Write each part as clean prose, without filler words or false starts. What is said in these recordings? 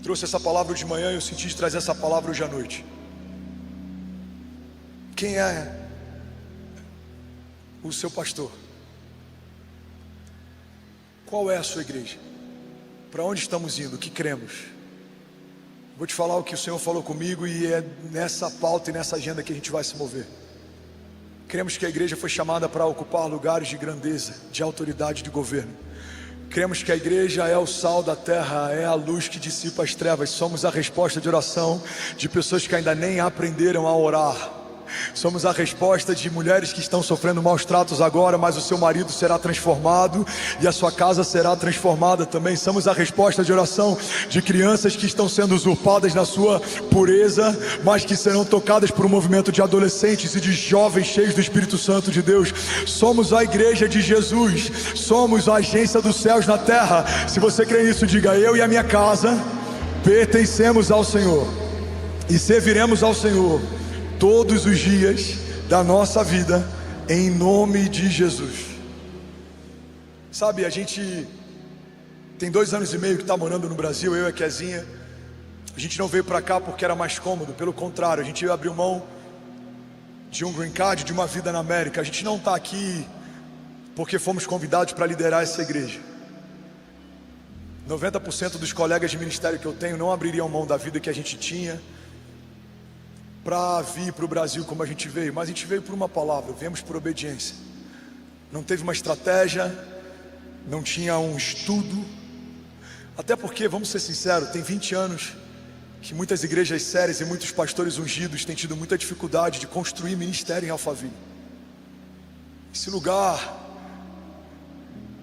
Trouxe essa palavra de manhã e eu senti de trazer essa palavra hoje à noite. Quem é o seu pastor? Qual é a sua igreja? Para onde estamos indo? O que cremos? Vou te falar o que o Senhor falou comigo e é nessa pauta e nessa agenda que a gente vai se mover. Cremos que a igreja foi chamada para ocupar lugares de grandeza, de autoridade, de governo. Cremos que a igreja é o sal da terra, é a luz que dissipa as trevas. Somos a resposta de oração de pessoas que ainda nem aprenderam a orar. Somos a resposta de mulheres que estão sofrendo maus tratos agora, mas o seu marido será transformado e a sua casa será transformada também. Somos a resposta de oração de crianças que estão sendo usurpadas na sua pureza, mas que serão tocadas por um movimento de adolescentes e de jovens cheios do Espírito Santo de Deus. Somos a igreja de Jesus, somos a agência dos céus na terra. Se você crê nisso, diga: eu e a minha casa pertencemos ao Senhor e serviremos ao Senhor todos os dias da nossa vida, em nome de Jesus. Sabe, a gente tem 2 anos e meio que está morando no Brasil, eu e a Kezinha. A gente não veio para cá porque era mais cômodo, pelo contrário, a gente veio abrir mão de um green card, de uma vida na América. A gente não está aqui porque fomos convidados para liderar essa igreja. 90% dos colegas de ministério que eu tenho não abririam mão da vida que a gente tinha para vir para o Brasil como a gente veio, mas a gente veio por uma palavra, viemos por obediência. Não teve uma estratégia, não tinha um estudo, até porque, vamos ser sinceros, tem 20 anos que muitas igrejas sérias e muitos pastores ungidos têm tido muita dificuldade de construir ministério em Alphaville. Esse lugar,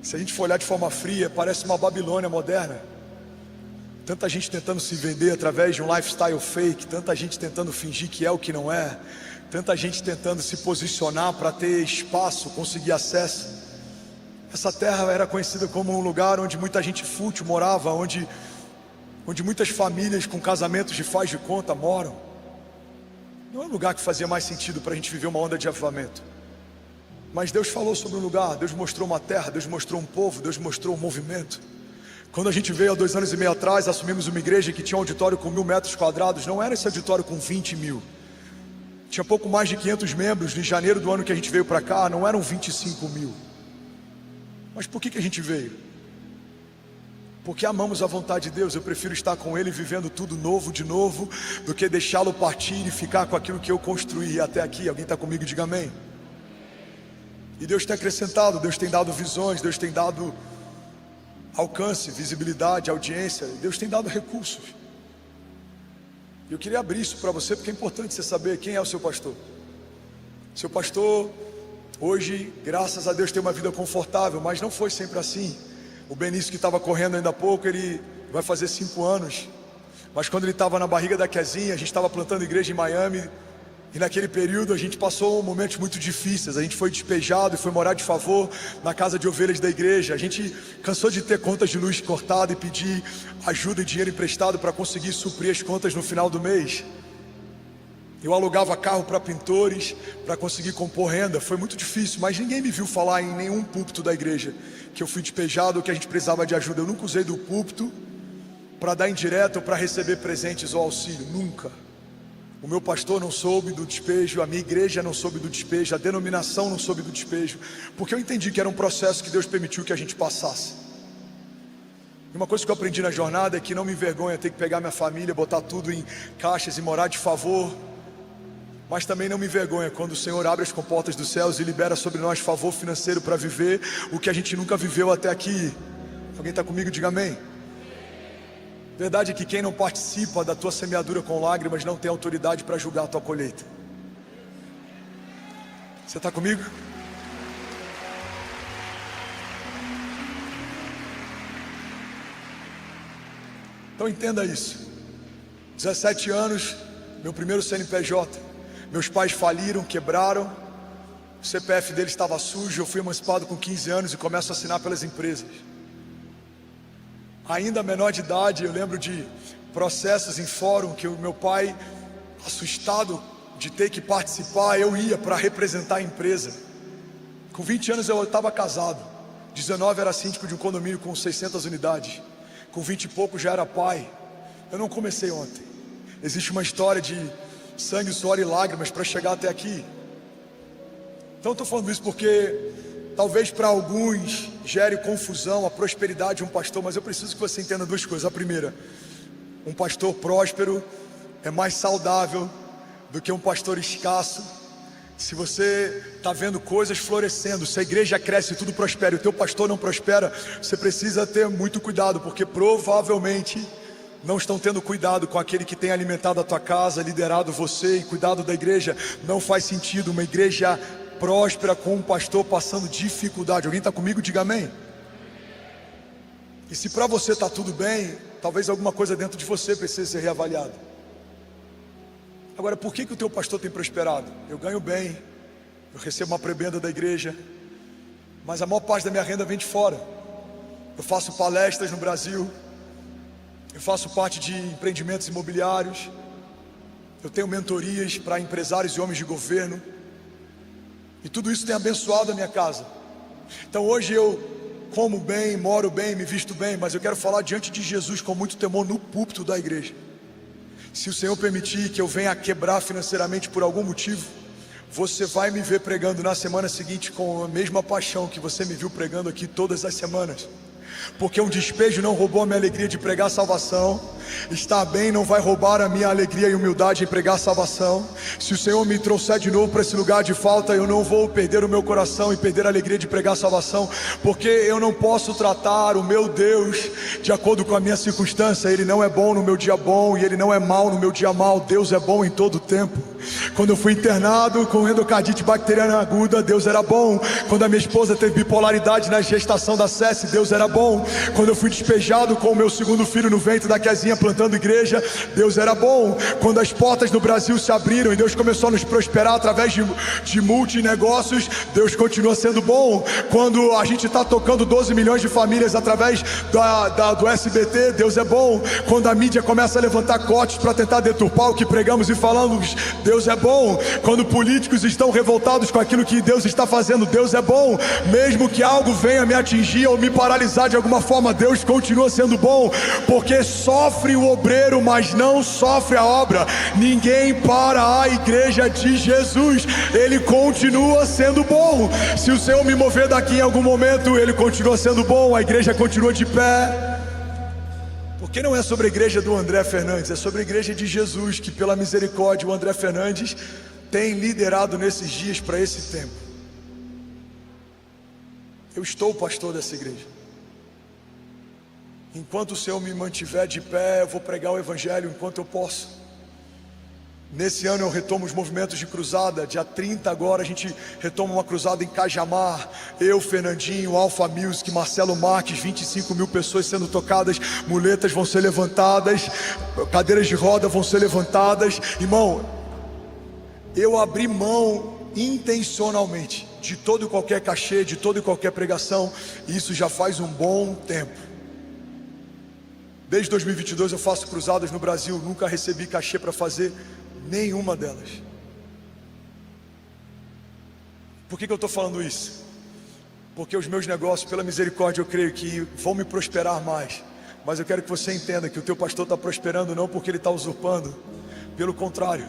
se a gente for olhar de forma fria, parece uma Babilônia moderna. Tanta gente tentando se vender através de um lifestyle fake, tanta gente tentando fingir que é o que não é, tanta gente tentando se posicionar para ter espaço, conseguir acesso. Essa terra era conhecida como um lugar onde muita gente fútil morava, onde muitas famílias com casamentos de faz de conta moram. Não é um lugar que fazia mais sentido para a gente viver uma onda de avivamento. Mas Deus falou sobre um lugar, Deus mostrou uma terra, Deus mostrou um povo, Deus mostrou um movimento. Quando a gente veio há 2 anos e meio atrás, assumimos uma igreja que tinha um auditório com 1000 metros quadrados. Não era esse auditório com 20 mil. Tinha pouco mais de 500 membros. Em janeiro do ano que a gente veio para cá, não eram 25 mil. Mas por que a gente veio? Porque amamos a vontade de Deus. Eu prefiro estar com Ele vivendo tudo novo de novo, do que deixá-lo partir e ficar com aquilo que eu construí até aqui. Alguém está comigo? Diga amém. E Deus tem acrescentado, Deus tem dado visões, Deus tem dado alcance, visibilidade, audiência. Deus tem dado recursos. Eu queria abrir isso para você, porque é importante você saber quem é o seu pastor. Seu pastor, hoje, graças a Deus, tem uma vida confortável, mas não foi sempre assim. O Benício, que estava correndo ainda há pouco, ele vai fazer 5 anos. Mas quando ele estava na barriga da Kezinha, a gente estava plantando igreja em Miami. E naquele período a gente passou momentos muito difíceis. A gente foi despejado e foi morar de favor na casa de ovelhas da igreja. A gente cansou de ter contas de luz cortadas e pedir ajuda e dinheiro emprestado para conseguir suprir as contas no final do mês. Eu alugava carro para pintores para conseguir compor renda. Foi muito difícil, mas ninguém me viu falar em nenhum púlpito da igreja que eu fui despejado ou que a gente precisava de ajuda. Eu nunca usei do púlpito para dar indireta ou para receber presentes ou auxílio, nunca. O meu pastor não soube do despejo, a minha igreja não soube do despejo, a denominação não soube do despejo, porque eu entendi que era um processo que Deus permitiu que a gente passasse. E uma coisa que eu aprendi na jornada é que não me envergonha ter que pegar minha família, botar tudo em caixas e morar de favor. Mas também não me envergonha quando o Senhor abre as comportas dos céus e libera sobre nós favor financeiro para viver o que a gente nunca viveu até aqui. Alguém está comigo? Diga amém. Verdade é que quem não participa da tua semeadura com lágrimas não tem autoridade para julgar a tua colheita. Você está comigo? Então entenda isso. 17 anos, meu primeiro CNPJ. Meus pais faliram, quebraram. O CPF deles estava sujo. Eu fui emancipado com 15 anos e começo a assinar pelas empresas. Ainda menor de idade, eu lembro de processos em fórum que o meu pai, assustado de ter que participar, eu ia para representar a empresa. Com 20 anos eu estava casado, 19 era síndico de um condomínio com 600 unidades, com 20 e pouco já era pai, eu não comecei ontem. Existe uma história de sangue, suor e lágrimas para chegar até aqui. Então eu estou falando isso porque talvez para alguns gere confusão a prosperidade de um pastor, mas eu preciso que você entenda duas coisas. A primeira, um pastor próspero é mais saudável do que um pastor escasso. Se você está vendo coisas florescendo, se a igreja cresce e tudo prospera e o teu pastor não prospera, você precisa ter muito cuidado, porque provavelmente não estão tendo cuidado com aquele que tem alimentado a tua casa, liderado você e cuidado da igreja. Não faz sentido uma igreja próspera com um pastor passando dificuldade. Alguém está comigo? Diga amém. E se para você está tudo bem, talvez alguma coisa dentro de você precise ser reavaliada. Agora, por que o teu pastor tem prosperado? Eu ganho bem, eu recebo uma prebenda da igreja, mas a maior parte da minha renda vem de fora. Eu faço palestras no Brasil, eu faço parte de empreendimentos imobiliários, eu tenho mentorias para empresários e homens de governo, e tudo isso tem abençoado a minha casa. Então hoje eu como bem, moro bem, me visto bem, mas eu quero falar diante de Jesus com muito temor no púlpito da igreja. Se o Senhor permitir que eu venha a quebrar financeiramente por algum motivo, você vai me ver pregando na semana seguinte com a mesma paixão que você me viu pregando aqui todas as semanas. Porque um despejo não roubou a minha alegria de pregar salvação. Estar bem não vai roubar a minha alegria e humildade em pregar salvação. Se o Senhor me trouxer de novo para esse lugar de falta, eu não vou perder o meu coração e perder a alegria de pregar salvação, porque eu não posso tratar o meu Deus de acordo com a minha circunstância. Ele não é bom no meu dia bom e Ele não é mau no meu dia mau. Deus é bom em todo o tempo. Quando eu fui internado com endocardite bacteriana aguda, Deus era bom. Quando a minha esposa teve bipolaridade na gestação da Cessi, Deus era bom. Quando eu fui despejado com o meu segundo filho no ventre da Kezinha plantando igreja, Deus era bom. Quando as portas do Brasil se abriram e Deus começou a nos prosperar através de multinegócios, Deus continua sendo bom. Quando a gente está tocando 12 milhões de famílias através do SBT, Deus é bom. Quando a mídia começa a levantar cortes para tentar deturpar o que pregamos e falamos, Deus é bom. Quando políticos estão revoltados com aquilo que Deus está fazendo, Deus é bom. Mesmo que algo venha me atingir ou me paralisar de alguma forma, Deus continua sendo bom, porque sofre o obreiro, mas não sofre a obra. Ninguém para a igreja de Jesus. Ele continua sendo bom. Se o Senhor me mover daqui em algum momento, Ele continua sendo bom, a igreja continua de pé. Porque não é sobre a igreja do André Fernandes, é sobre a igreja de Jesus, que pela misericórdia o André Fernandes tem liderado nesses dias para esse tempo. Eu estou o pastor dessa igreja. Enquanto o Senhor me mantiver de pé, eu vou pregar o Evangelho enquanto eu posso. Nesse ano eu retomo os movimentos de cruzada. Dia 30 agora a gente retoma uma cruzada em Cajamar. Eu, Fernandinho, Alpha Music, Marcelo Marques, 25 mil pessoas sendo tocadas. Muletas vão ser levantadas, cadeiras de roda vão ser levantadas. Irmão, eu abri mão intencionalmente de todo e qualquer cachê, de toda e qualquer pregação. E isso já faz um bom tempo. Desde 2022 eu faço cruzadas no Brasil. Nunca recebi cachê para fazer nenhuma delas. Por que eu estou falando isso? Porque os meus negócios, pela misericórdia, eu creio que vão me prosperar mais. Mas eu quero que você entenda que o teu pastor está prosperando não porque ele está usurpando. Pelo contrário,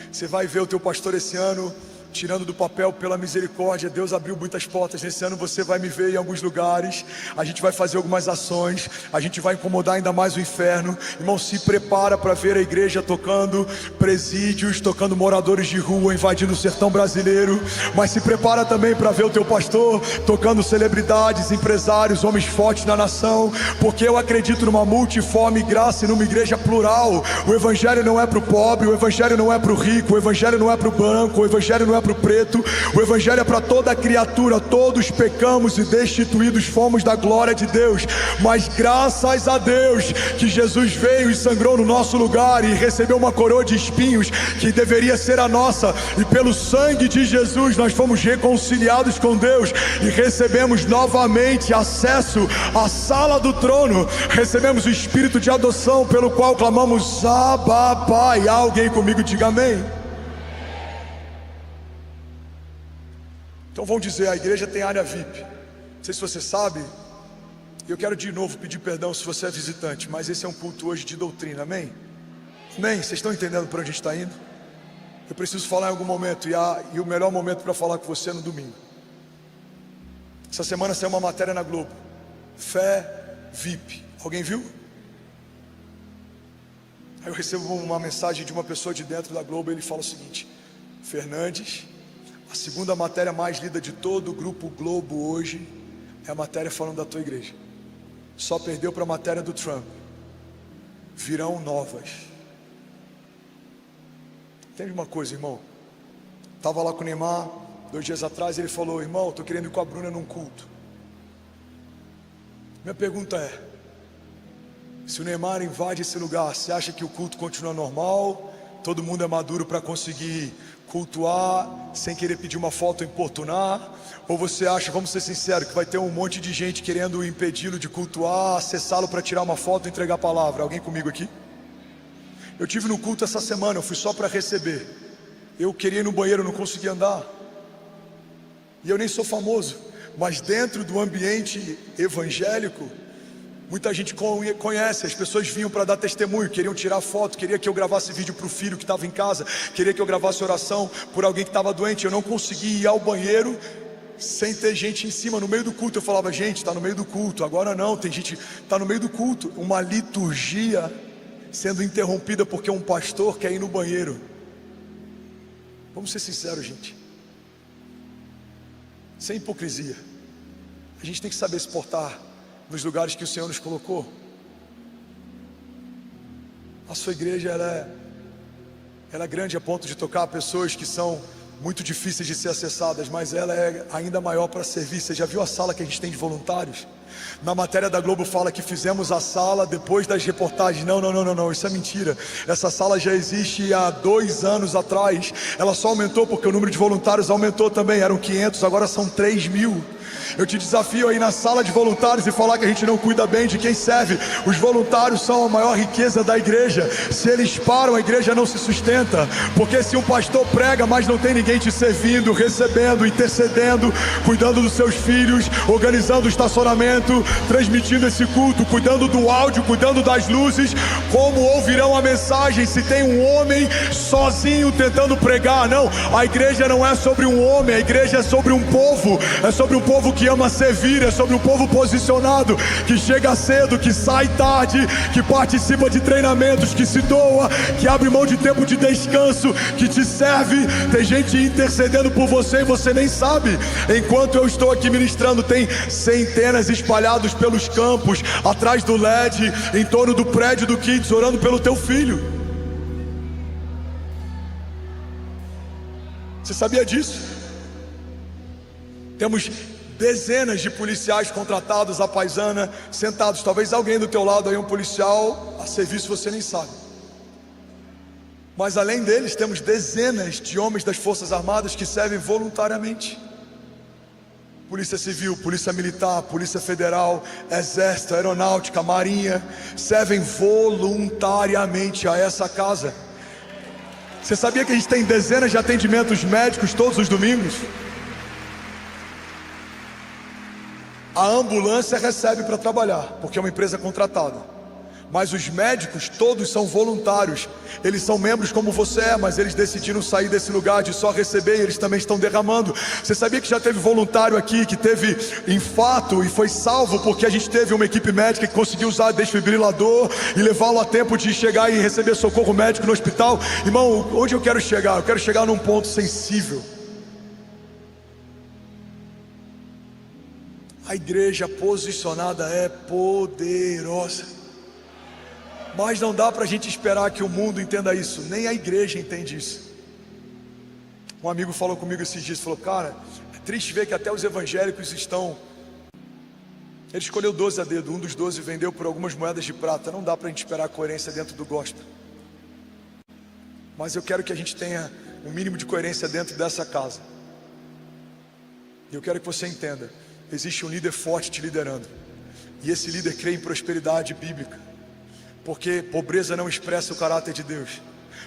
você vai ver o teu pastor esse ano tirando do papel pela misericórdia. Deus abriu muitas portas. Nesse ano você vai me ver em alguns lugares. A gente vai fazer algumas ações. A gente vai incomodar ainda mais o inferno. Irmão, se prepara para ver a igreja tocando presídios, tocando moradores de rua, invadindo o sertão brasileiro. Mas se prepara também para ver o teu pastor tocando celebridades, empresários, homens fortes na nação. Porque eu acredito numa multiforme graça e numa igreja plural. O evangelho não é para o pobre, o evangelho não é para o rico, o evangelho não é para o branco, o evangelho não é para o preto, o evangelho é para toda criatura. Todos pecamos e destituídos fomos da glória de Deus, mas graças a Deus que Jesus veio e sangrou no nosso lugar e recebeu uma coroa de espinhos que deveria ser a nossa, e pelo sangue de Jesus nós fomos reconciliados com Deus e recebemos novamente acesso à sala do trono. Recebemos o espírito de adoção pelo qual clamamos Abba, Pai. Alguém comigo diga amém. Então vão dizer, a igreja tem área VIP. Não sei se você sabe, Eu quero de novo pedir perdão se você é visitante, mas esse é um culto hoje de doutrina, amém? Amém? Vocês estão entendendo para onde a gente está indo? Eu preciso falar em algum momento, e o melhor momento para falar com você é no domingo. Essa semana saiu uma matéria na Globo, Fé VIP, alguém viu? Aí eu recebo uma mensagem de uma pessoa de dentro da Globo, e ele fala o seguinte: Fernandes, a segunda matéria mais lida de todo o Grupo Globo hoje é a matéria falando da tua igreja. Só perdeu para a matéria do Trump. Virão novas. Entende uma coisa, irmão? Estava lá com o Neymar 2 dias atrás, ele falou: irmão, estou querendo ir com a Bruna num culto. Minha pergunta é: se o Neymar invade esse lugar, você acha que o culto continua normal? Todo mundo é maduro para conseguir cultuar sem querer pedir uma foto ou importunar? Ou você acha, vamos ser sinceros, que vai ter um monte de gente querendo impedi-lo de cultuar, acessá-lo para tirar uma foto e entregar a palavra? Alguém comigo aqui? Eu tive no culto essa semana, eu fui só para receber. Eu queria ir no banheiro, não conseguia andar. E eu nem sou famoso, mas dentro do ambiente evangélico, muita gente conhece, as pessoas vinham para dar testemunho, queriam tirar foto, queria que eu gravasse vídeo para o filho que estava em casa, queria que eu gravasse oração por alguém que estava doente. Eu não conseguia ir ao banheiro sem ter gente em cima, no meio do culto. Eu falava: gente, está no meio do culto. Agora não, tem gente, está no meio do culto. Uma liturgia sendo interrompida porque um pastor quer ir no banheiro. Vamos ser sinceros, gente, sem hipocrisia. A gente tem que saber se portar nos lugares que o Senhor nos colocou. A sua igreja, ela é grande a ponto de tocar pessoas que são muito difíceis de ser acessadas, mas ela é ainda maior para servir. Você já viu a sala que a gente tem de voluntários? Na matéria da Globo fala que fizemos a sala depois das reportagens. Não, isso é mentira. Essa sala já existe há 2 anos atrás. Ela só aumentou porque o número de voluntários aumentou também. Eram 500, agora são 3.000. Eu te desafio aí na sala de voluntários e falar que a gente não cuida bem de quem serve. Os voluntários são a maior riqueza da igreja. Se eles param, a igreja não se sustenta. Porque se um pastor prega, mas não tem ninguém te servindo, recebendo, intercedendo, cuidando dos seus filhos, organizando o estacionamento, transmitindo esse culto, cuidando do áudio, cuidando das luzes, como ouvirão a mensagem se tem um homem sozinho tentando pregar? Não, a igreja não é sobre um homem, a igreja é sobre um povo. É sobre um povo que ama servir, é sobre um povo posicionado, que chega cedo, que sai tarde, que participa de treinamentos, que se doa, que abre mão de tempo de descanso, que te serve. Tem gente intercedendo por você e você nem sabe. Enquanto eu estou aqui ministrando, tem centenas espalhados pelos campos, atrás do LED, em torno do prédio do Kids, orando pelo teu filho. Você sabia disso? Temos dezenas de policiais contratados à paisana, sentados. Talvez alguém do teu lado aí, um policial a serviço, você nem sabe. Mas além deles, temos dezenas de homens das Forças Armadas que servem voluntariamente. Polícia Civil, Polícia Militar, Polícia Federal, Exército, Aeronáutica, Marinha, servem voluntariamente a essa casa. Você sabia que a gente tem dezenas de atendimentos médicos todos os domingos? A ambulância recebe para trabalhar, porque é uma empresa contratada. Mas os médicos todos são voluntários. Eles são membros como você é, mas eles decidiram sair desse lugar de só receber, e eles também estão derramando. Você sabia que já teve voluntário aqui que teve infarto e foi salvo porque a gente teve uma equipe médica que conseguiu usar desfibrilador e levá-lo a tempo de chegar e receber socorro médico no hospital? Irmão, onde eu quero chegar? Eu quero chegar num ponto sensível. A igreja posicionada é poderosa, mas não dá para a gente esperar que o mundo entenda isso. Nem a igreja entende isso. Um amigo falou comigo esses dias, falou: cara, é triste ver que até os evangélicos estão... Ele escolheu 12 a dedo, um dos 12 vendeu por algumas moedas de prata. Não dá para a gente esperar a coerência dentro do gospel. Mas eu quero que a gente tenha um mínimo de coerência dentro dessa casa. E eu quero que você entenda: existe um líder forte te liderando, e esse líder crê em prosperidade bíblica, porque pobreza não expressa o caráter de Deus.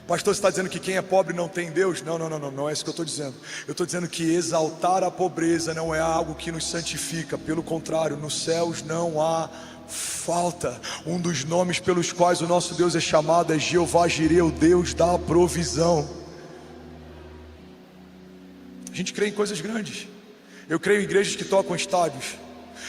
Pastor, você está dizendo que quem é pobre não tem Deus? Não, não é isso que eu estou dizendo. Eu estou dizendo que exaltar a pobreza não é algo que nos santifica. Pelo contrário, nos céus não há falta. Um dos nomes pelos quais o nosso Deus é chamado é Jeová Jireh, o Deus da provisão. A gente crê em coisas grandes. Eu creio em igrejas que tocam estádios.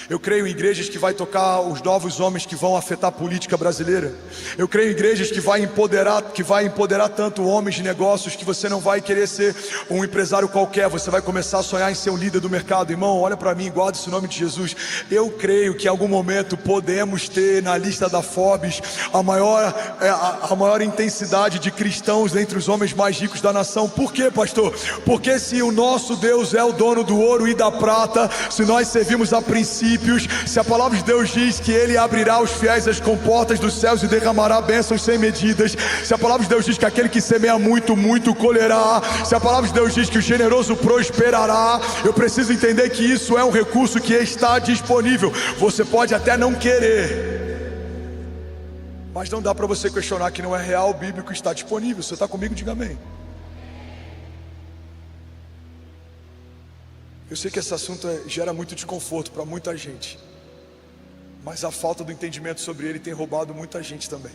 Eu creio em igrejas que vai tocar os novos homens que vão afetar a política brasileira. Eu creio em igrejas que vai empoderar tanto homens de negócios que você não vai querer ser um empresário qualquer. Você vai começar a sonhar em ser um líder do mercado. Irmão, olha para mim, guarda esse nome de Jesus. Eu creio que em algum momento podemos ter na lista da Forbes a maior intensidade de cristãos entre os homens mais ricos da nação. Por quê, pastor? Porque se o nosso Deus é o dono do ouro e da prata, se nós servimos a princípios, se a palavra de Deus diz que Ele abrirá aos fiéis as comportas dos céus e derramará bênçãos sem medidas, se a palavra de Deus diz que aquele que semeia muito, muito colherá, se a palavra de Deus diz que o generoso prosperará, eu preciso entender que isso é um recurso que está disponível. Você pode até não querer, mas não dá para você questionar que não é real, bíblico, está disponível. Você está comigo? Diga amém. Eu sei que esse assunto gera muito desconforto para muita gente, mas a falta do entendimento sobre ele tem roubado muita gente também.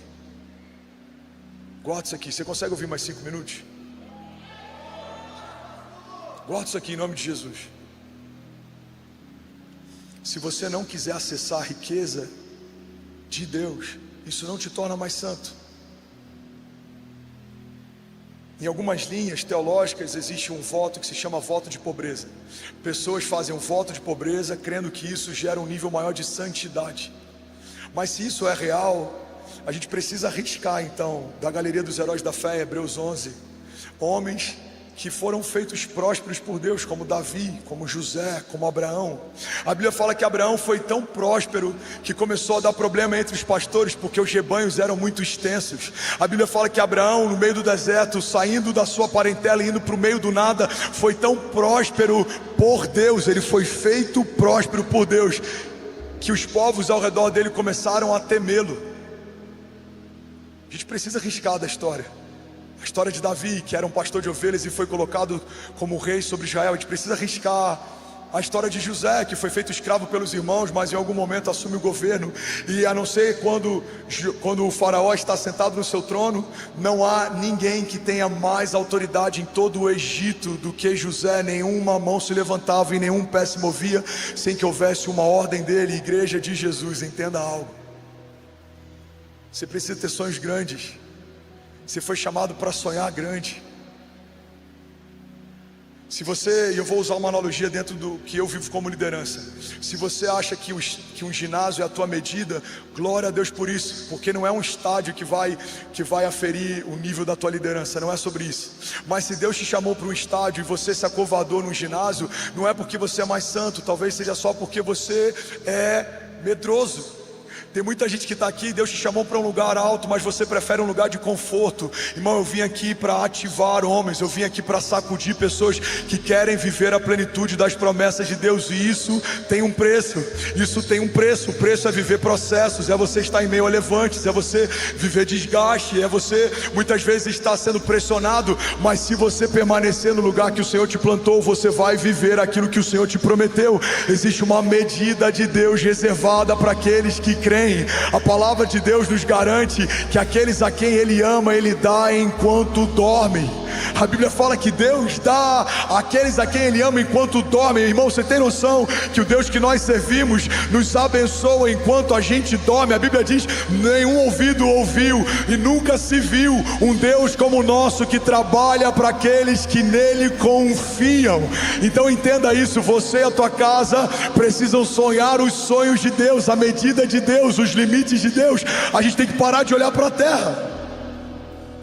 Guarda isso aqui. Você consegue ouvir mais 5 minutos? Guarda isso aqui em nome de Jesus. Se você não quiser acessar a riqueza de Deus, isso não te torna mais santo. Em algumas linhas teológicas existe um voto que se chama voto de pobreza. Pessoas fazem um voto de pobreza crendo que isso gera um nível maior de santidade. Mas se isso é real, a gente precisa arriscar então, da galeria dos heróis da fé, Hebreus 11, homens que foram feitos prósperos por Deus, como Davi, como José, como Abraão. A Bíblia fala que Abraão foi tão próspero que começou a dar problema entre os pastores, porque os rebanhos eram muito extensos. A Bíblia fala que Abraão, no meio do deserto, saindo da sua parentela e indo para o meio do nada, foi tão próspero por Deus, ele foi feito próspero por Deus, que os povos ao redor dele começaram a temê-lo. A gente precisa arriscar da história. A história de Davi, que era um pastor de ovelhas e foi colocado como rei sobre Israel. A gente precisa arriscar a história de José, que foi feito escravo pelos irmãos, mas em algum momento assume o governo. E a não ser quando o faraó está sentado no seu trono, não há ninguém que tenha mais autoridade em todo o Egito do que José. Nenhuma mão se levantava e nenhum pé se movia sem que houvesse uma ordem dele. Igreja de Jesus, entenda algo. Você precisa ter sonhos grandes. Você foi chamado para sonhar grande. Se você, e eu vou usar uma analogia dentro do que eu vivo como liderança. Se você acha que um ginásio é a tua medida, glória a Deus por isso, porque não é um estádio que vai aferir o nível da tua liderança, não é sobre isso. Mas se Deus te chamou para um estádio e você se acovardou num ginásio, não é porque você é mais santo, talvez seja só porque você é medroso. Tem muita gente que está aqui, Deus te chamou para um lugar alto, mas você prefere um lugar de conforto. Irmão, eu vim aqui para ativar homens, eu vim aqui para sacudir pessoas que querem viver a plenitude das promessas de Deus. E isso tem um preço, o preço é viver processos, é você estar em meio a levantes, é você viver desgaste, é você muitas vezes estar sendo pressionado, mas se você permanecer no lugar que o Senhor te plantou, você vai viver aquilo que o Senhor te prometeu. Existe uma medida de Deus reservada para aqueles que creem. A palavra de Deus nos garante que aqueles a quem Ele ama, Ele dá enquanto dormem. A Bíblia fala que Deus dá àqueles a quem Ele ama enquanto dormem. Irmão, você tem noção que o Deus que nós servimos nos abençoa enquanto a gente dorme? A Bíblia diz: nenhum ouvido ouviu e nunca se viu um Deus como o nosso, que trabalha para aqueles que nele confiam. Então entenda isso, você e a tua casa precisam sonhar os sonhos de Deus, a medida de Deus, os limites de Deus. A gente tem que parar de olhar para a terra.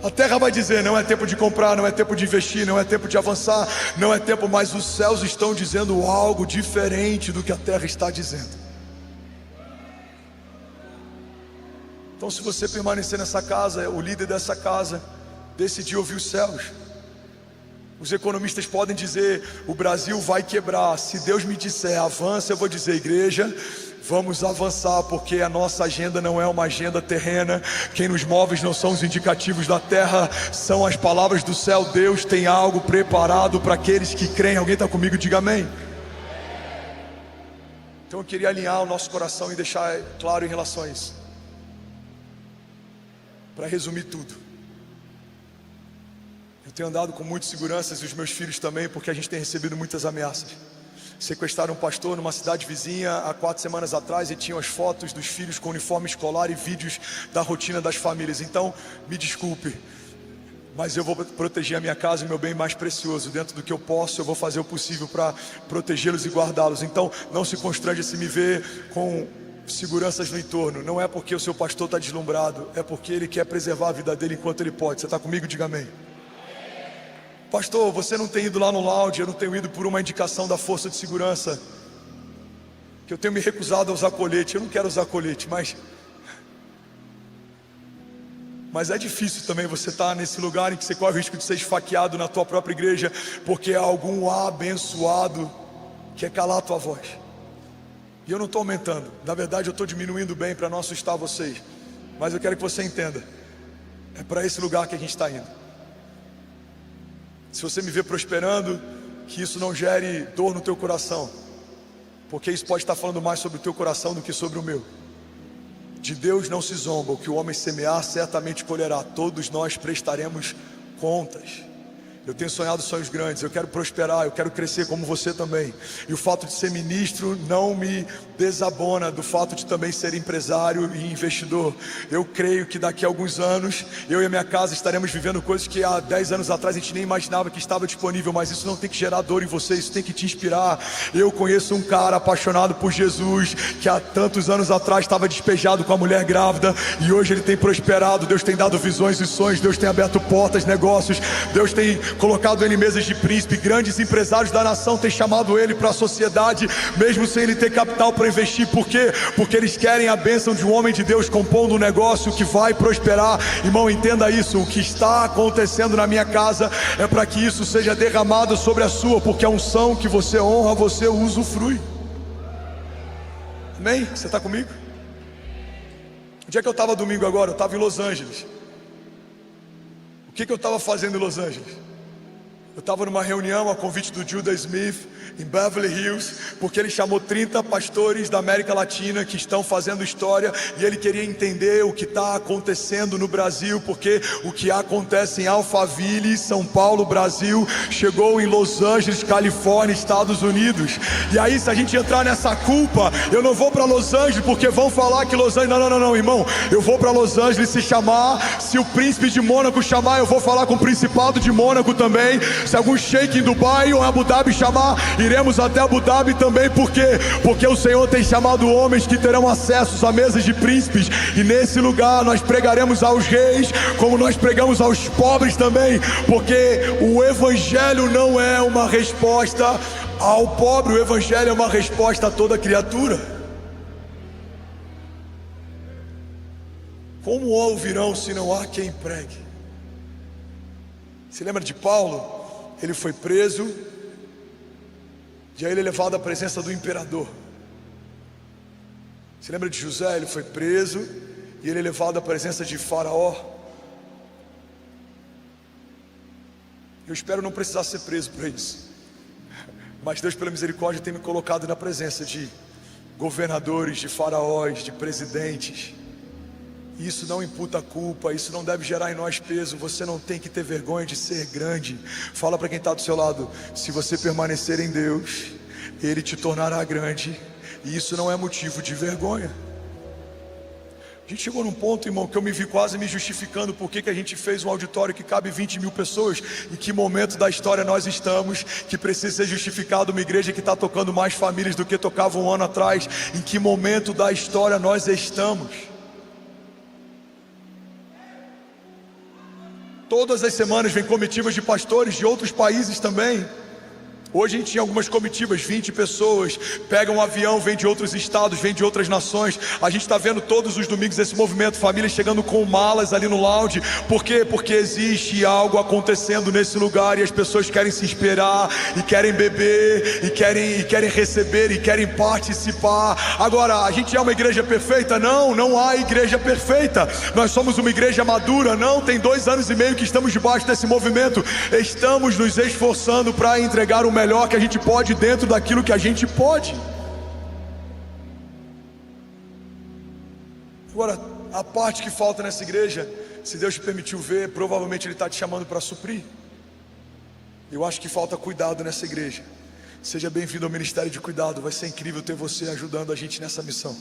A terra vai dizer: não é tempo de comprar, não é tempo de investir, não é tempo de avançar, não é tempo. Mas os céus estão dizendo algo diferente do que a terra está dizendo. Então, se você permanecer nessa casa, o líder dessa casa decidir ouvir os céus. Os economistas podem dizer: o Brasil vai quebrar. Se Deus me disser avança, eu vou dizer: igreja, vamos avançar, porque a nossa agenda não é uma agenda terrena. Quem nos move não são os indicativos da terra, são as palavras do céu. Deus tem algo preparado para aqueles que creem. Alguém está comigo? Diga amém. Então eu queria alinhar o nosso coração e deixar claro em relação a isso. Para resumir tudo, eu tenho andado com muitas seguranças, e os meus filhos também, porque a gente tem recebido muitas ameaças. Sequestraram um pastor numa cidade vizinha há 4 semanas atrás, e tinham as fotos dos filhos com uniforme escolar e vídeos da rotina das famílias. Então, me desculpe, mas eu vou proteger a minha casa e o meu bem mais precioso. Dentro do que eu posso, eu vou fazer o possível para protegê-los e guardá-los. Então não se constrange se me ver com seguranças no entorno. Não é porque o seu pastor está deslumbrado, é porque ele quer preservar a vida dele enquanto ele pode. Você está comigo? Diga amém. Pastor, você não tem ido lá no lounge, eu não tenho ido por uma indicação da força de segurança, que eu tenho me recusado a usar colete. Eu não quero usar colete, mas é difícil também você estar nesse lugar em que você corre o risco de ser esfaqueado na tua própria igreja, porque algum abençoado quer calar a tua voz. E eu não estou aumentando, na verdade eu estou diminuindo bem para não assustar vocês, mas eu quero que você entenda, é para esse lugar que a gente está indo. Se você me vê prosperando, que isso não gere dor no teu coração, porque isso pode estar falando mais sobre o teu coração do que sobre o meu. De Deus não se zomba, o que o homem semear certamente colherá. Todos nós prestaremos contas. Eu tenho sonhado sonhos grandes, eu quero prosperar, eu quero crescer como você também. E o fato de ser ministro não me desabona do fato de também ser empresário e investidor. Eu creio que daqui a alguns anos, eu e a minha casa estaremos vivendo coisas que há 10 anos atrás a gente nem imaginava que estava disponível. Mas isso não tem que gerar dor em você, isso tem que te inspirar. Eu conheço um cara apaixonado por Jesus, que há tantos anos atrás estava despejado com a mulher grávida, e hoje ele tem prosperado. Deus tem dado visões e sonhos, Deus tem aberto portas, negócios, Deus tem colocado ele em mesas de príncipe. Grandes empresários da nação têm chamado ele para a sociedade, mesmo sem ele ter capital para investir. Por quê? Porque eles querem a bênção de um homem de Deus compondo um negócio que vai prosperar. Irmão, entenda isso, o que está acontecendo na minha casa é para que isso seja derramado sobre a sua, porque a unção que você honra, você usufrui. Amém? Você está comigo? Onde é que eu estava domingo agora? Eu estava em Los Angeles. O que eu estava fazendo em Los Angeles? Eu estava numa reunião a convite do Judah Smith em Beverly Hills, porque ele chamou 30 pastores da América Latina que estão fazendo história, e ele queria entender o que está acontecendo no Brasil, porque o que acontece em Alphaville, São Paulo, Brasil, chegou em Los Angeles, Califórnia, Estados Unidos. E aí, se a gente entrar nessa culpa, eu não vou para Los Angeles porque vão falar que Los Angeles... Não, irmão, eu vou para Los Angeles se o príncipe de Mônaco chamar, eu vou falar com o principado de Mônaco também. Se algum sheik em Dubai ou Abu Dhabi chamar, iremos até Abu Dhabi também. Por quê? Porque o Senhor tem chamado homens que terão acesso a mesas de príncipes, e nesse lugar nós pregaremos aos reis, como nós pregamos aos pobres também, porque o evangelho não é uma resposta ao pobre, o evangelho é uma resposta a toda criatura. Como ouvirão se não há quem pregue? Se lembra de Paulo? Ele foi preso, e aí ele é levado à presença do imperador. Se lembra de José? Ele foi preso, e ele é levado à presença de Faraó. Eu espero não precisar ser preso para isso, mas Deus, pela misericórdia, tem me colocado na presença de governadores, de faraós, de presidentes. Isso não imputa culpa, isso não deve gerar em nós peso. Você não tem que ter vergonha de ser grande. Fala para quem está do seu lado: se você permanecer em Deus, Ele te tornará grande, e isso não é motivo de vergonha. A gente chegou num ponto, irmão, que eu me vi quase me justificando por que a gente fez um auditório que cabe 20 mil pessoas. Em que momento da história nós estamos que precisa ser justificado uma igreja que está tocando mais famílias do que tocava um ano atrás? Em que momento da história nós estamos? Todas as semanas vem comitivas de pastores de outros países também. Hoje a gente tinha algumas comitivas, 20 pessoas, pegam um avião, vem de outros estados, vem de outras nações. A gente está vendo todos os domingos esse movimento, famílias chegando com malas ali no lounge. Por quê? Porque existe algo acontecendo nesse lugar e as pessoas querem se esperar, e querem beber, e querem receber, e querem participar. Agora, a gente é uma igreja perfeita? Não, não há igreja perfeita. Nós somos uma igreja madura? Não, tem 2 anos e meio que estamos debaixo desse movimento. Estamos nos esforçando para entregar o melhor que a gente pode dentro daquilo que a gente pode. Agora, a parte que falta nessa igreja, se Deus te permitiu ver, provavelmente Ele está te chamando para suprir. Eu acho que falta cuidado nessa igreja. Seja bem-vindo ao Ministério de Cuidado. Vai ser incrível ter você ajudando a gente nessa missão.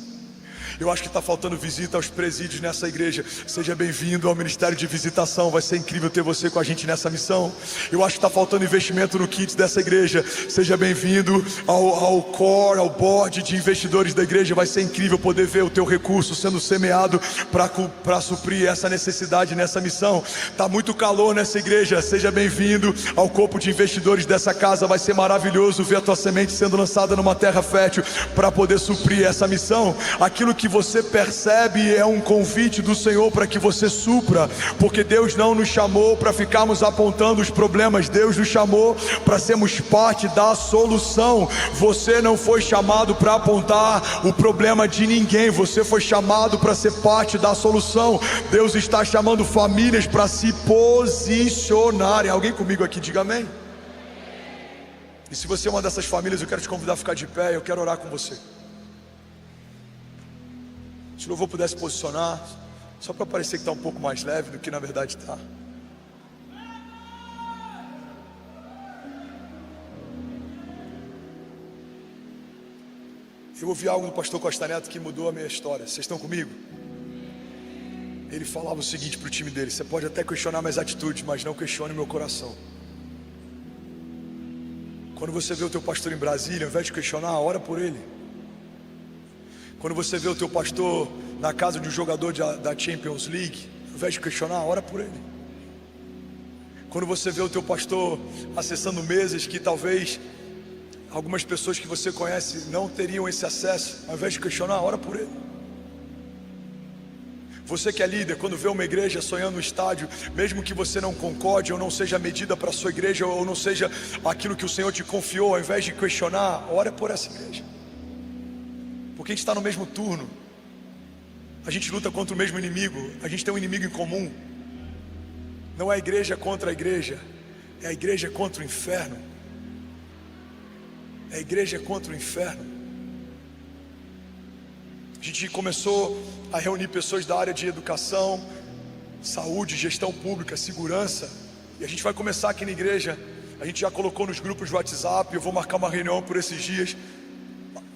Eu acho que está faltando visita aos presídios nessa igreja. Seja bem-vindo ao Ministério de Visitação. Vai ser incrível ter você com a gente nessa missão. Eu acho que está faltando investimento no kit dessa igreja. Seja bem-vindo ao core, ao board de investidores da igreja. Vai ser incrível poder ver o teu recurso sendo semeado para suprir essa necessidade nessa missão. Está muito calor nessa igreja. Seja bem-vindo ao corpo de investidores dessa casa. Vai ser maravilhoso ver a tua semente sendo lançada numa terra fértil para poder suprir essa missão. Aquilo que você percebe é um convite do Senhor para que você supra, porque Deus não nos chamou para ficarmos apontando os problemas. Deus nos chamou para sermos parte da solução. Você não foi chamado para apontar o problema de ninguém, você foi chamado para ser parte da solução. Deus está chamando famílias para se posicionarem. Alguém comigo aqui, diga amém. E se você é uma dessas famílias, eu quero te convidar a ficar de pé. Eu quero orar com você. Se o louvor pudesse posicionar, só para parecer que está um pouco mais leve do que na verdade está. Eu ouvi algo do pastor Costa Neto que mudou a minha história. Vocês estão comigo? Ele falava o seguinte para o time dele: você pode até questionar minhas atitudes, mas não questione meu coração. Quando você vê o teu pastor em Brasília, ao invés de questionar, ora por ele. Quando você vê o teu pastor na casa de um jogador da Champions League, ao invés de questionar, ora por ele. Quando você vê o teu pastor acessando mesas que talvez algumas pessoas que você conhece não teriam esse acesso, ao invés de questionar, ora por ele. Você que é líder, quando vê uma igreja sonhando no estádio, mesmo que você não concorde ou não seja medida para a sua igreja, ou não seja aquilo que o Senhor te confiou, ao invés de questionar, ora por essa igreja. Porque a gente está no mesmo turno, a gente luta contra o mesmo inimigo, a gente tem um inimigo em comum. Não é a igreja contra a igreja, é a igreja contra o inferno. É a igreja contra o inferno. A gente começou a reunir pessoas da área de educação, saúde, gestão pública, segurança. E a gente vai começar aqui na igreja. A gente já colocou nos grupos de WhatsApp. Eu vou marcar uma reunião por esses dias.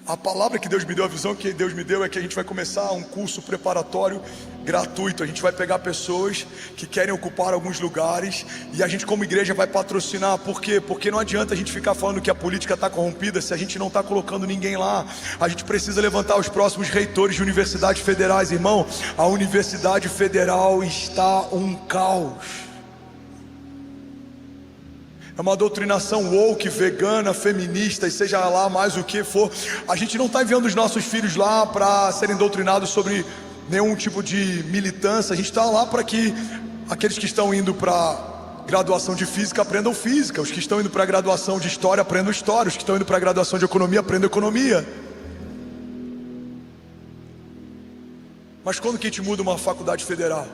A palavra que Deus me deu, a visão que Deus me deu é que a gente vai começar um curso preparatório gratuito. A gente vai pegar pessoas que querem ocupar alguns lugares e a gente como igreja vai patrocinar. Por quê? Porque não adianta a gente ficar falando que a política está corrompida se a gente não está colocando ninguém lá. A gente precisa levantar os próximos reitores de universidades federais. Irmão, a Universidade Federal está um caos. É uma doutrinação woke, vegana, feminista e seja lá mais o que for. A gente não está enviando os nossos filhos lá para serem doutrinados sobre nenhum tipo de militância. A gente está lá para que aqueles que estão indo para graduação de física aprendam física, os que estão indo para a graduação de história aprendam história, os que estão indo para a graduação de economia aprendam economia. Mas quando que a gente muda uma faculdade federal?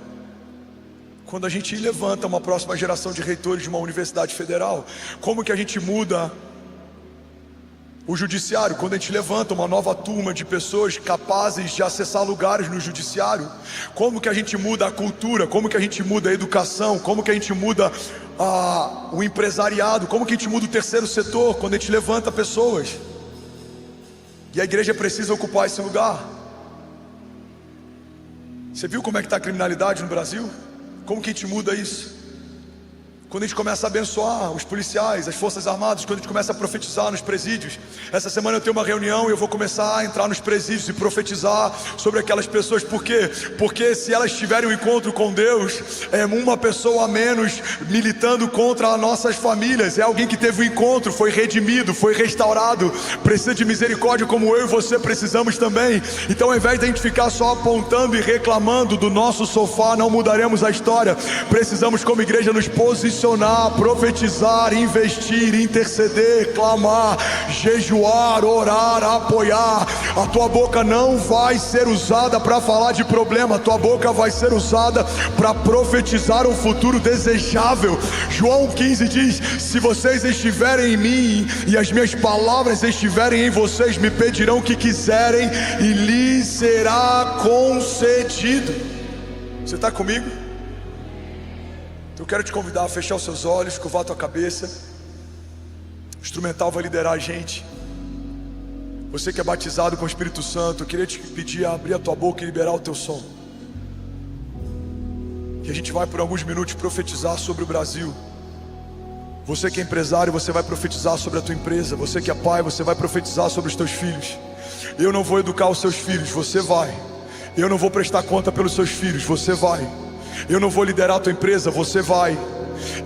Quando a gente levanta uma próxima geração de reitores de uma universidade federal. Como que a gente muda o judiciário? Quando a gente levanta uma nova turma de pessoas capazes de acessar lugares no judiciário. Como que a gente muda a cultura? Como que a gente muda a educação? Como que a gente muda o empresariado? Como que a gente muda o terceiro setor? Quando a gente levanta pessoas. E a igreja precisa ocupar esse lugar. Você viu como é que está a criminalidade no Brasil? Como que a gente muda isso? Quando a gente começa a abençoar os policiais, as forças armadas, quando a gente começa a profetizar nos presídios. Essa semana eu tenho uma reunião e eu vou começar a entrar nos presídios e profetizar sobre aquelas pessoas. Por quê? Porque se elas tiverem um encontro com Deus, é uma pessoa a menos militando contra as nossas famílias. É alguém que teve um encontro, foi redimido, foi restaurado, precisa de misericórdia como eu e você precisamos também. Então, ao invés de a gente ficar só apontando e reclamando do nosso sofá, não mudaremos a história. Precisamos como igreja nos posicionar, profetizar, investir, interceder, clamar, jejuar, orar, apoiar. A tua boca não vai ser usada para falar de problema, a tua boca vai ser usada para profetizar um futuro desejável. João 15 diz: se vocês estiverem em mim e as minhas palavras estiverem em vocês, me pedirão o que quiserem e lhes será concedido. Você está comigo? Eu quero te convidar a fechar os seus olhos, curvar a tua cabeça. O instrumental vai liderar a gente. Você que é batizado com o Espírito Santo, eu queria te pedir a abrir a tua boca e liberar o teu som. Que a gente vai por alguns minutos profetizar sobre o Brasil. Você que é empresário, você vai profetizar sobre a tua empresa. Você que é pai, você vai profetizar sobre os teus filhos. Eu não vou educar os seus filhos, você vai. Eu não vou prestar conta pelos seus filhos, você vai. Eu não vou liderar a tua empresa, você vai.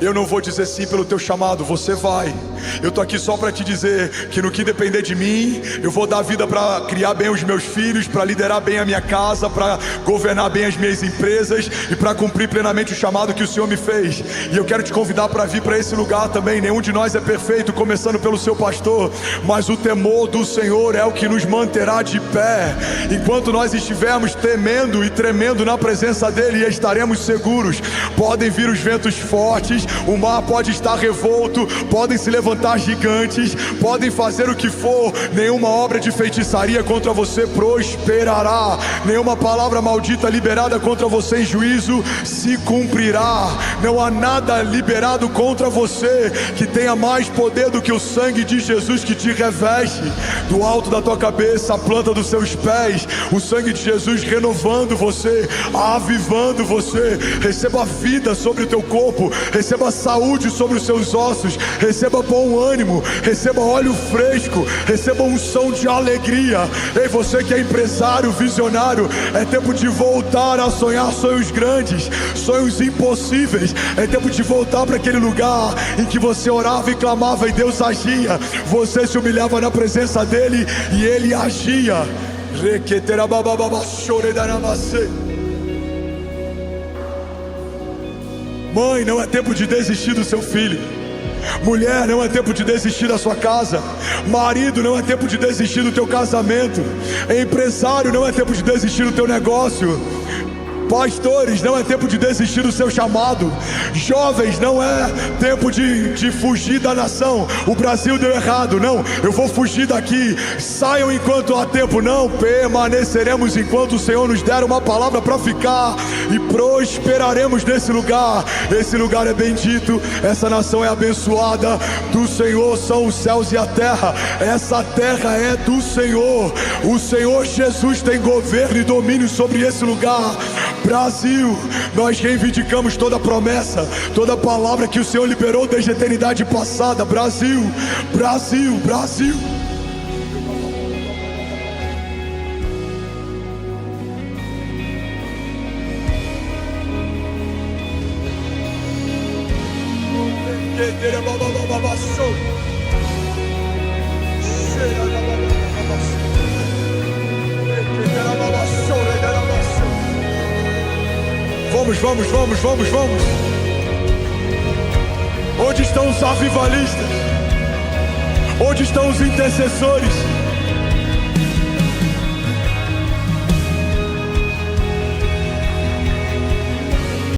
Eu não vou dizer sim pelo teu chamado, você vai. Eu estou aqui só para te dizer que no que depender de mim, eu vou dar vida para criar bem os meus filhos, para liderar bem a minha casa, para governar bem as minhas empresas e para cumprir plenamente o chamado que o Senhor me fez. E eu quero te convidar para vir para esse lugar também. Nenhum de nós é perfeito, começando pelo seu pastor, mas o temor do Senhor é o que nos manterá de pé. Enquanto nós estivermos temendo e tremendo na presença dEle, estaremos seguros. Podem vir os ventos fortes, o mar pode estar revolto, podem se levantar gigantes, podem fazer o que for, nenhuma obra de feitiçaria contra você prosperará, nenhuma palavra maldita liberada contra você em juízo se cumprirá. Não há nada liberado contra você que tenha mais poder do que o sangue de Jesus que te reveste, do alto da tua cabeça à planta dos seus pés. O sangue de Jesus renovando você, avivando você. Receba vida sobre o teu corpo, receba saúde sobre os seus ossos, receba bom ânimo, receba óleo fresco, receba unção de alegria. Ei, você que é empresário, visionário, é tempo de voltar a sonhar sonhos grandes, sonhos impossíveis. É tempo de voltar para aquele lugar em que você orava e clamava e Deus agia. Você se humilhava na presença dEle e Ele agia. Mãe, não é tempo de desistir do seu filho. Mulher, não é tempo de desistir da sua casa. Marido, não é tempo de desistir do teu casamento. Empresário, não é tempo de desistir do teu negócio. Pastores, não é tempo de desistir do seu chamado. Jovens, não é tempo de fugir da nação. O Brasil deu errado, não, eu vou fugir daqui. Saiam enquanto há tempo, não, permaneceremos enquanto o Senhor nos der uma palavra para ficar. E prosperaremos nesse lugar. Esse lugar é bendito, essa nação é abençoada. Do Senhor são os céus e a terra. Essa terra é do Senhor. O Senhor Jesus tem governo e domínio sobre esse lugar. Brasil, nós reivindicamos toda promessa, toda palavra que o Senhor liberou desde a eternidade passada. Brasil, Brasil, Brasil. Vamos. Onde estão os avivalistas? Onde estão os intercessores?